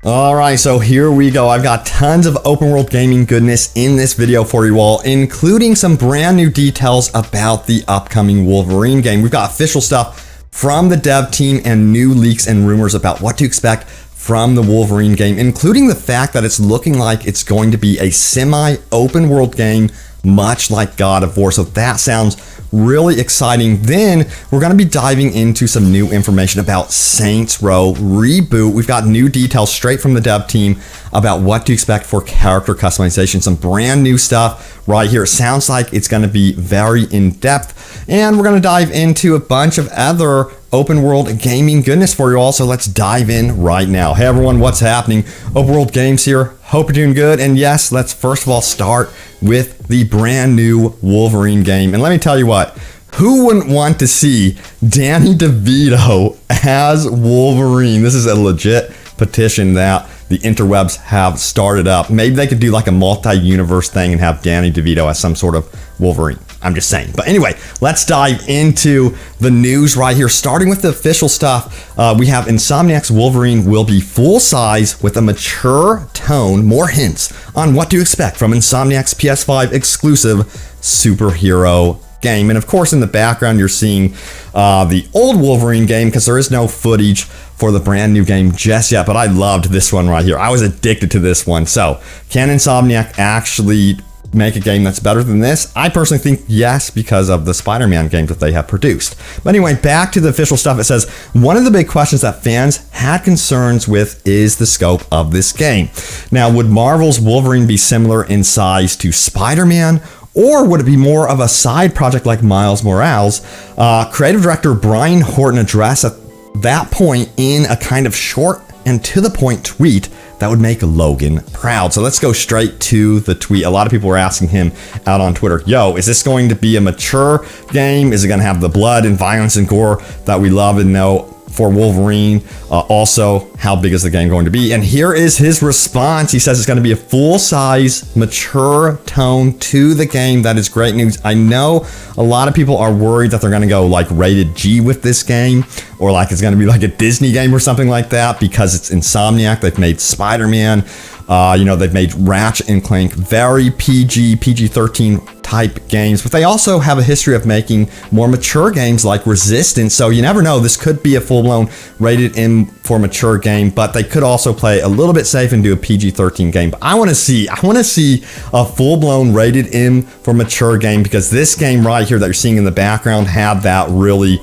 Alright, so here we go. I've got tons of open world gaming goodness in this video for you all, including some brand new details about the upcoming Wolverine game. We've got official stuff from the dev team and new leaks and rumors about what to expect from the Wolverine game, including the fact that it's looking like it's going to be a semi-open world game, much like God of War. So that sounds really exciting. Then we're going to be diving into some new information about Saints Row Reboot. We've got new details straight from the dev team about what to expect for character customization. Some brand new stuff right here. It sounds like it's going to be very in-depth. And we're going to dive into a bunch of other open world gaming goodness for you all. So let's dive in right now. Hey everyone, what's happening? Open world games here. Hope you're doing good. And yes, let's first of all start with the brand new Wolverine game. And let me tell you what, who wouldn't want to see Danny DeVito as Wolverine? This is a legit petition that the interwebs have started up. Maybe they could do like a multi-universe thing and have Danny DeVito as some sort of Wolverine. I'm just saying. But anyway, let's dive into the news right here. Starting with the official stuff, we have Insomniac's Wolverine will be full size with a mature tone. More hints on what to expect from Insomniac's PS5 exclusive superhero game. And of course, in the background, you're seeing the old Wolverine game because there is no footage for the brand new game just yet. But I loved this one right here. I was addicted to this one. So can Insomniac actually make a game that's better than this? I personally think yes, because of the Spider-Man games that they have produced. But anyway, back to the official stuff. It says one of the big questions that fans had concerns with is the scope of this game. Now, would Marvel's Wolverine be similar in size to Spider-Man, or would it be more of a side project like Miles Morales? Creative director Brian Horton addressed at that point in a kind of short and to the point tweet that would make Logan proud. So let's go straight to the tweet. A lot of people were asking him out on Twitter, yo, is this going to be a mature game? Is it going to have the blood and violence and gore that we love and know for Wolverine? Also, how big is the game going to be? And here is his response. He says it's going to be a full-size, mature tone to the game. That is great news. I know a lot of people are worried that they're going to go like rated G with this game, or like it's going to be like a Disney game or something like that, because it's Insomniac. They've made Spider-Man. They've made Ratchet and Clank, very PG-13 type games, but they also have a history of making more mature games like Resistance. So you never know, this could be a full-blown rated M for mature game, but they could also play a little bit safe and do a PG-13 game. But I want to see a full-blown rated M for mature game, because this game right here that you're seeing in the background had that really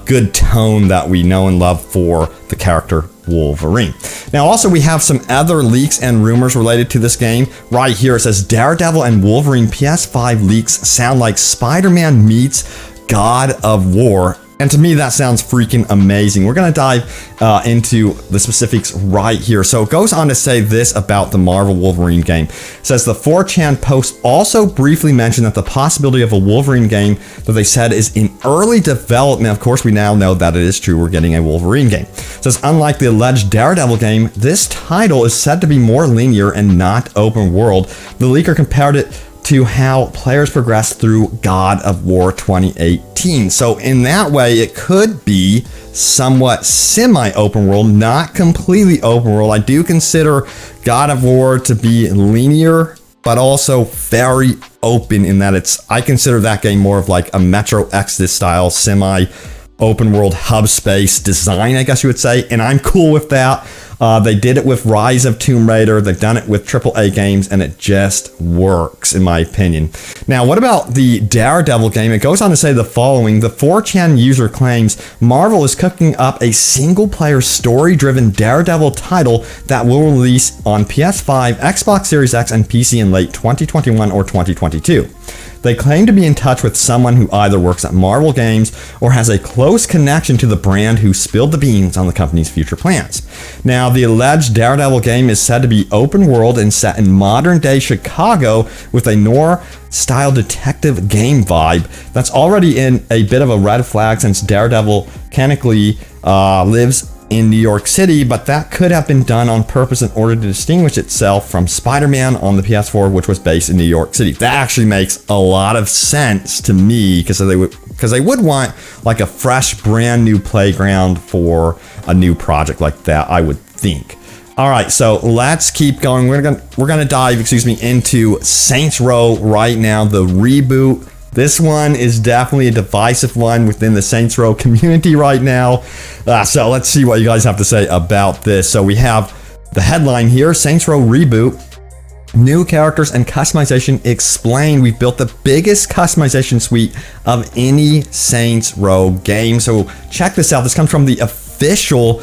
good tone that we know and love for the character Wolverine. Now also we have some other leaks and rumors related to this game. Right here it says Daredevil and Wolverine PS5 leaks sound like Spider-Man meets God of War. And to me, that sounds freaking amazing. We're going to dive into the specifics right here. So it goes on to say this about the Marvel Wolverine game. It says the 4chan post also briefly mentioned that the possibility of a Wolverine game that they said is in early development. Of course, we now know that it is true. We're getting a Wolverine game. It says unlike the alleged Daredevil game, this title is said to be more linear and not open world. The leaker compared it to how players progress through God of War 2018. So in that way, it could be somewhat semi-open world, not completely open world. I do consider God of War to be linear, but also very open in that I consider that game more of like a Metro Exodus style semi-open world hub space design, I guess you would say, and I'm cool with that. They did it with Rise of Tomb Raider. They've done it with AAA games, and it just works, in my opinion. Now, what about the Daredevil game? It goes on to say the following. The 4chan user claims Marvel is cooking up a single-player, story-driven Daredevil title that will release on PS5, Xbox Series X, and PC in late 2021 or 2022. They claim to be in touch with someone who either works at Marvel Games or has a close connection to the brand who spilled the beans on the company's future plans. Now, the alleged Daredevil game is said to be open world and set in modern day Chicago with a noir-style detective game vibe. That's already in a bit of a red flag since Daredevil canonically lives in New York City, but that could have been done on purpose in order to distinguish itself from Spider-Man on the PS4, which was based in New York City. That actually makes a lot of sense to me, because they would want like a fresh, brand new playground for a new project like that, I would think. All right, so let's keep going. We're gonna dive, into Saints Row right now, the reboot. This one is definitely a divisive one within the Saints Row community right now. So let's see what you guys have to say about this. So we have the headline here: Saints Row Reboot. New characters and customization explained. We've built the biggest customization suite of any Saints Row game. So check this out. This comes from the official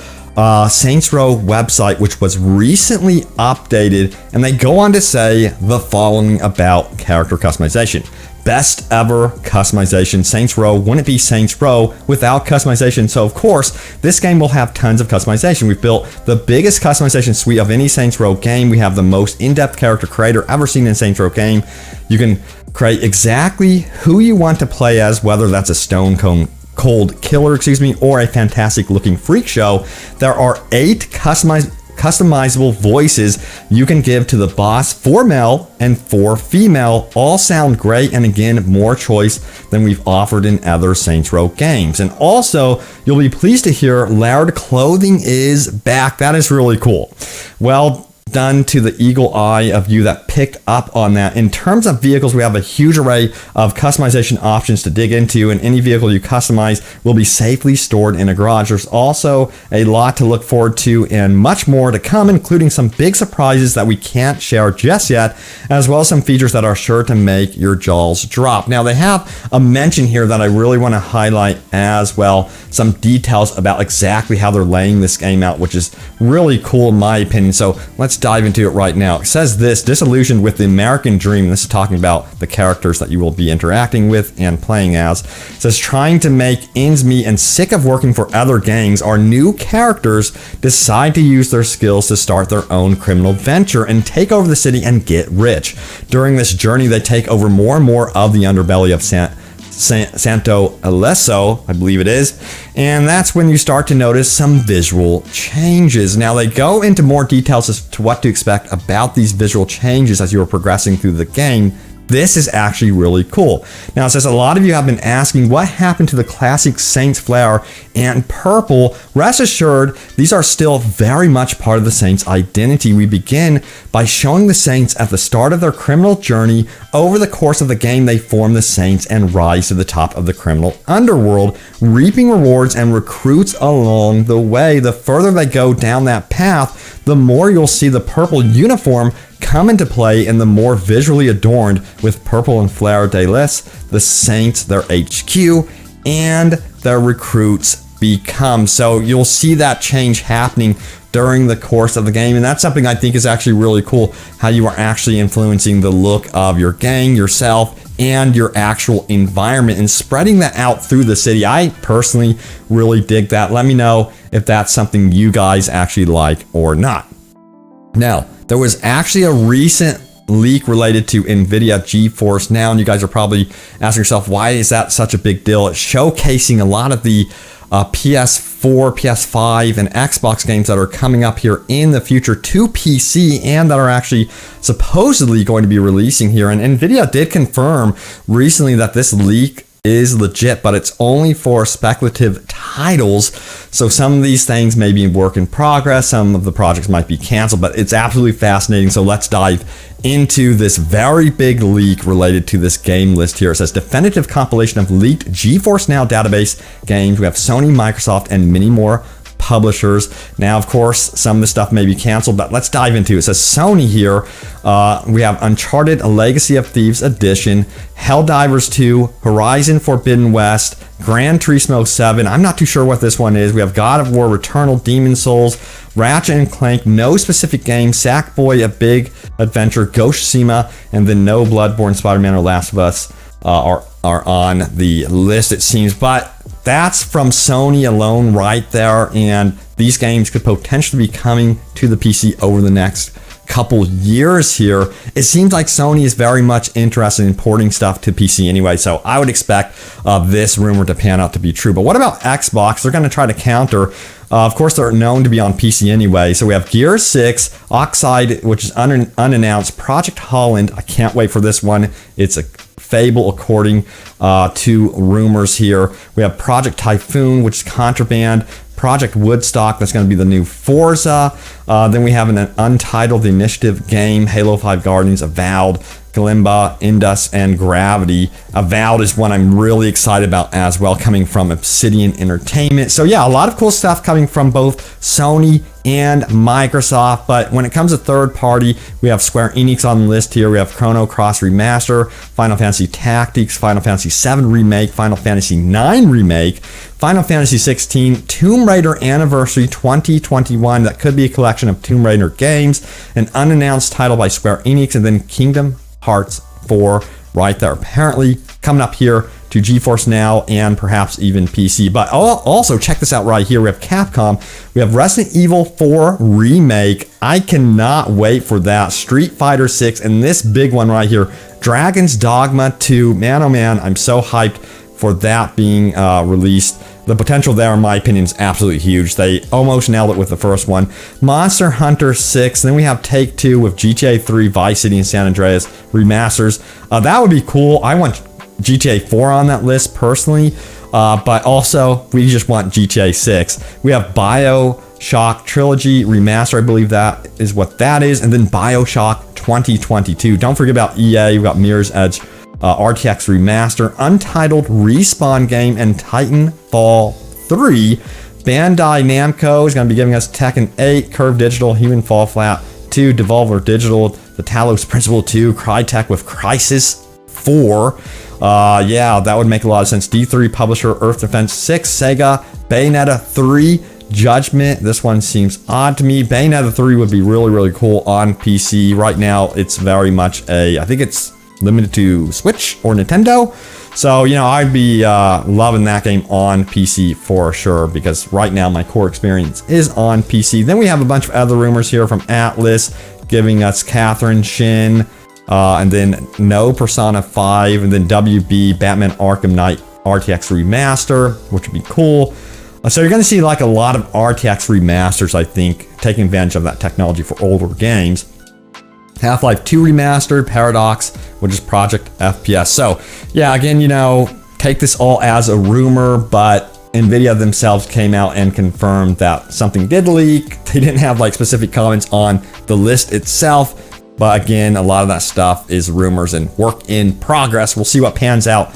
Saints Row website, which was recently updated, and they go on to say the following about character customization. Best ever customization. Saints Row wouldn't be Saints Row without customization. So of course, this game will have tons of customization. We've built the biggest customization suite of any Saints Row game. We have the most in-depth character creator ever seen in a Saints Row game. You can create exactly who you want to play as, whether that's a stone cold killer, or a fantastic looking freak show. There are 8 customizable voices you can give to the boss, 4 male and 4 female. All sound great, and again, more choice than we've offered in other Saints Row games. And also, you'll be pleased to hear layered clothing is back. That is really cool. Well done to the eagle eye of you that picked up on that. In terms of vehicles, we have a huge array of customization options to dig into, and any vehicle you customize will be safely stored in a garage. There's also a lot to look forward to and much more to come, including some big surprises that we can't share just yet, as well as some features that are sure to make your jaws drop. Now, they have a mention here that I really want to highlight as well, some details about exactly how they're laying this game out, which is really cool in my opinion. So let's dive into it right now. It says this: disillusioned with the American dream. This is talking about the characters that you will be interacting with and playing as. It says, trying to make ends meet and sick of working for other gangs, our new characters decide to use their skills to start their own criminal venture and take over the city and get rich. During this journey, they take over more and more of the underbelly of Santo Alesso, I believe it is, and that's when you start to notice some visual changes. Now, they go into more details as to what to expect about these visual changes as you are progressing through the game. This is actually really cool. Now, it says a lot of you have been asking what happened to the classic Saints flower and purple. Rest assured, these are still very much part of the Saints identity. We begin by showing the Saints at the start of their criminal journey. Over the course of the game, they form the Saints and rise to the top of the criminal underworld, reaping rewards and recruits along the way. The further they go down that path, the more you'll see the purple uniform come into play, and the more visually adorned with purple and fleur de lis the Saints, their HQ, and their recruits become. So you'll see that change happening during the course of the game, and that's something I think is actually really cool, how you are actually influencing the look of your gang, yourself, and your actual environment, and spreading that out through the city. I personally really dig that. Let me know if that's something you guys actually like or not. Now, there was actually a recent leak related to Nvidia GeForce Now, and you guys are probably asking yourself, why is that such a big deal? It's showcasing a lot of the PS4, PS5, and Xbox games that are coming up here in the future to PC, and that are actually supposedly going to be releasing here. And Nvidia did confirm recently that this leak is legit, but it's only for speculative titles. So some of these things may be work in progress, some of the projects might be canceled, but it's absolutely fascinating. So let's dive into this very big leak related to this game list here. It says definitive compilation of leaked GeForce Now database games. We have Sony, Microsoft, and many more publishers. Now, of course, some of the stuff may be canceled, but let's dive into it. It says Sony here. We have Uncharted: A Legacy of Thieves Edition, Helldivers 2, Horizon Forbidden West, Gran Turismo 7. I'm not too sure what this one is. We have God of War Returnal, Demon Souls, Ratchet and Clank, no specific game, Sackboy: A Big Adventure, Ghost Tsushima, and then no Bloodborne, Spider-Man, or Last of Us are on the list, it seems. But that's from Sony alone right there, and these games could potentially be coming to the PC over the next couple years here. It seems like Sony is very much interested in porting stuff to PC anyway, so I would expect this rumor to pan out to be true. But what about Xbox? They're going to try to counter. Of course, they're known to be on PC anyway. So we have Gears 6, Oxide, which is unannounced, Project Holland. I can't wait for this one. It's a Fable, according to rumors here. We have Project Typhoon, which is Contraband, Project Woodstock, that's going to be the new Forza. Then we have an Untitled Initiative game, Halo 5 Guardians, Avowed, Kalimba, Indus, and Gravity. Avowed is one I'm really excited about as well, coming from Obsidian Entertainment. So yeah, a lot of cool stuff coming from both Sony and Microsoft. But when it comes to third party, we have Square Enix on the list here. We have Chrono Cross Remaster, Final Fantasy Tactics, Final Fantasy VII Remake, Final Fantasy IX Remake, Final Fantasy 16, Tomb Raider Anniversary 2021. That could be a collection of Tomb Raider games, an unannounced title by Square Enix, and then Kingdom Hearts 4 right there. Apparently coming up here to GeForce Now and perhaps even PC. But also check this out right here. We have Capcom. We have Resident Evil 4 Remake. I cannot wait for that. Street Fighter 6 and this big one right here, Dragon's Dogma 2. Man, oh man, I'm so hyped for that being released. The potential there, in my opinion, is absolutely huge. They almost nailed it with the first one. Monster Hunter 6. Then we have Take-Two with GTA 3, Vice City, and San Andreas remasters. That would be cool. I want GTA 4 on that list personally, but also we just want GTA 6. We have BioShock Trilogy Remaster. I believe that is what that is. And then BioShock 2022. Don't forget about EA. We've got Mirror's Edge, RTX Remaster, Untitled Respawn game, and Titanfall 3. Bandai Namco is going to be giving us Tekken 8, Curve Digital, Human Fall Flat 2, Devolver Digital, The Talos Principle 2, Crytek with Crysis 4. Yeah, that would make a lot of sense. D3 Publisher, Earth Defense 6, Sega, Bayonetta 3, Judgment. This one seems odd to me. Bayonetta 3 would be really, really cool on PC. Right now, it's very much I think it's limited to Switch or Nintendo. So, you know, I'd be loving that game on PC for sure, because right now my core experience is on PC. Then we have a bunch of other rumors here from Atlas giving us Catherine Shin, and then No Persona 5, and then WB Batman Arkham Knight RTX Remaster, which would be cool. So you're going to see like a lot of RTX remasters, I think, taking advantage of that technology for older games. Half-Life 2 Remastered, Paradox, which is Project FPS. So yeah, again, you know, take this all as a rumor, but Nvidia themselves came out and confirmed that something did leak. They didn't have like specific comments on the list itself, but again, a lot of that stuff is rumors and work in progress. We'll see what pans out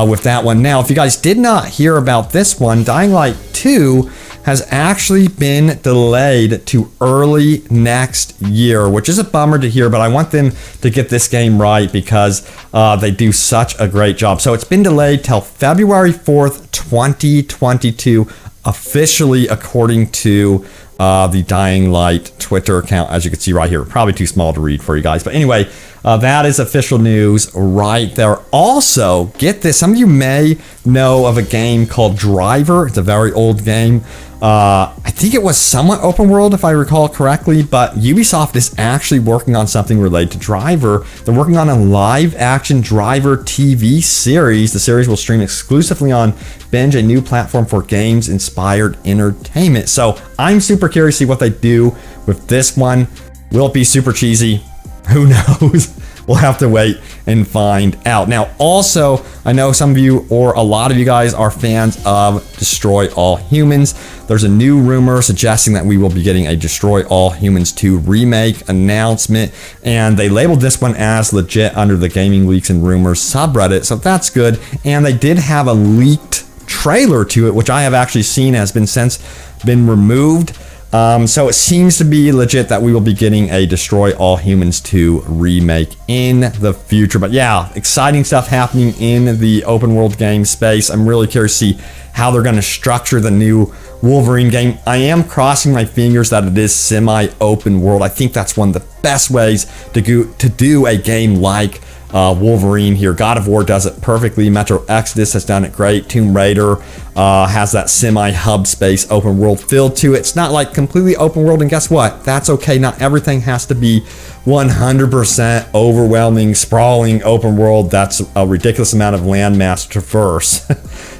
with that one. Now, if you guys did not hear about this one, Dying Light 2 has actually been delayed to early next year, which is a bummer to hear, but I want them to get this game right because they do such a great job. So it's been delayed till February 4th, 2022, officially according to the Dying Light Twitter account, as you can see right here. Probably too small to read for you guys, but anyway, that is official news right there. Also, get this, some of you may know of a game called Driver. It's a very old game. I think it was somewhat open world if I recall correctly, but Ubisoft is actually working on something related to Driver. They're working on a live action Driver TV series. The series will stream exclusively on Binge, a new platform for games inspired entertainment. So I'm super curious to see what they do with this one. Will it be super cheesy? Who knows? We'll have to wait and find out. Now, also, I know some of you, or a lot of you guys, are fans of Destroy All Humans. There's a new rumor suggesting that we will be getting a Destroy All Humans 2 remake announcement, and they labeled this one as legit under the Gaming Leaks and Rumors subreddit, so that's good. And they did have a leaked trailer to it, which I have actually seen has been since been removed. So it seems to be legit that we will be getting a Destroy All Humans 2 remake in the future. But yeah, exciting stuff happening in the open world game space. I'm really curious to see how they're going to structure the new Wolverine game. I am crossing my fingers that it is semi-open world. I think that's one of the best ways to do a game like Wolverine here. God of War does it perfectly. Metro Exodus has done it great. Tomb Raider has that semi-hub space open world feel to it. It's not like completely open world, and guess what? That's okay. Not everything has to be 100% overwhelming, sprawling open world. That's a ridiculous amount of landmass to traverse.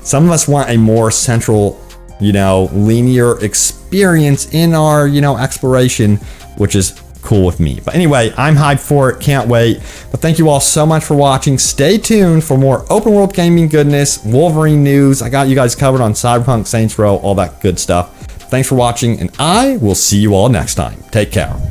Some of us want a more central, linear experience in our, exploration, which is cool with me. But anyway, I'm hyped for it. Can't wait. But thank you all so much for watching. Stay tuned for more open world gaming goodness, Wolverine news. I got you guys covered on Cyberpunk, Saints Row, all that good stuff. Thanks for watching, and I will see you all next time. Take care.